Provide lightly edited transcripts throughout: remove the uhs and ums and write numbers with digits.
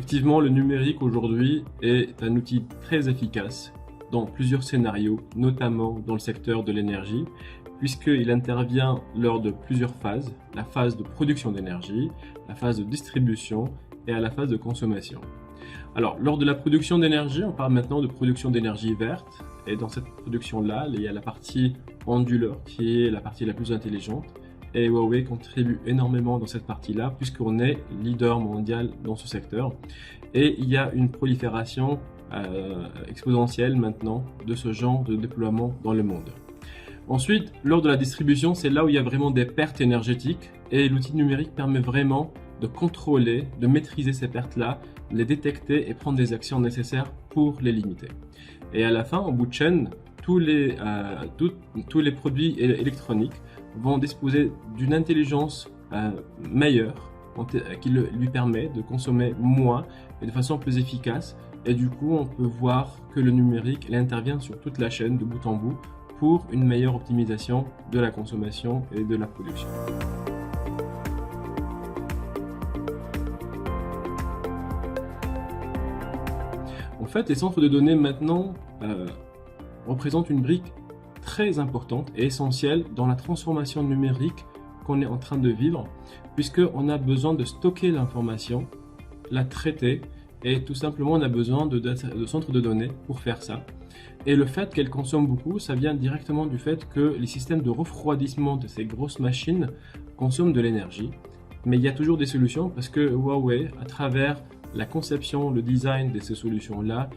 Effectivement, le numérique aujourd'hui est un outil très efficace dans plusieurs scénarios, notamment dans le secteur de l'énergie, puisqu'il intervient lors de plusieurs phases, la phase de production d'énergie, la phase de distribution et à la phase de consommation. Alors, lors de la production d'énergie, on parle maintenant de production d'énergie verte, et dans cette production-là, il y a la partie onduleur, qui est la partie la plus intelligente, et Huawei contribue énormément dans cette partie-là, puisqu'on est leader mondial dans ce secteur, et il y a une prolifération exponentielle maintenant de ce genre de déploiement dans le monde. Ensuite, lors de la distribution, c'est là où il y a vraiment des pertes énergétiques, et l'outil numérique permet vraiment de contrôler, de maîtriser ces pertes-là, les détecter et prendre des actions nécessaires pour les limiter. Et à la fin, en bout de chaîne, tous les produits électroniques vont disposer d'une intelligence meilleure qui lui permet de consommer moins et de façon plus efficace. Et du coup, on peut voir que le numérique, il intervient sur toute la chaîne de bout en bout pour une meilleure optimisation de la consommation et de la production. En fait, les centres de données maintenant représentent une brique très importante et essentielle dans la transformation numérique qu'on est en train de vivre, puisqu'on a besoin de stocker l'information, la traiter, et tout simplement on a besoin de centres de données pour faire ça. Et le fait qu'elles consomment beaucoup, ça vient directement du fait que les systèmes de refroidissement de ces grosses machines consomment de l'énergie. Mais il y a toujours des solutions, parce que Huawei, à travers la conception, le design de ces solutions-là,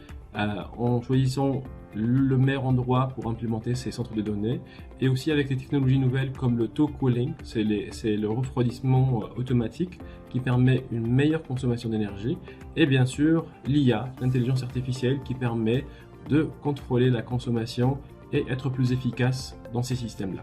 en choisissant le meilleur endroit pour implémenter ces centres de données, et aussi avec des technologies nouvelles comme le tow cooling, c'est le refroidissement automatique qui permet une meilleure consommation d'énergie, et bien sûr l'IA, l'intelligence artificielle, qui permet de contrôler la consommation et être plus efficace dans ces systèmes-là.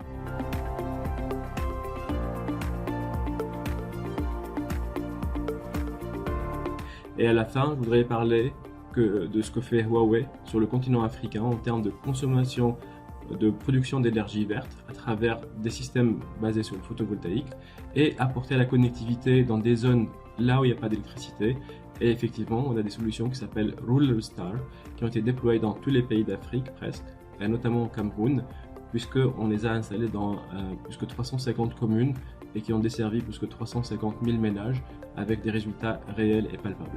Et à la fin, je voudrais parler de ce que fait Huawei sur le continent africain en termes de consommation, de production d'énergie verte à travers des systèmes basés sur le photovoltaïque, et apporter la connectivité dans des zones là où il n'y a pas d'électricité. Et effectivement, on a des solutions qui s'appellent Rural Star, qui ont été déployées dans tous les pays d'Afrique presque, et notamment au Cameroun, puisqu'on les a installées dans plus que 350 communes et qui ont desservi plus que 350 000 ménages avec des résultats réels et palpables.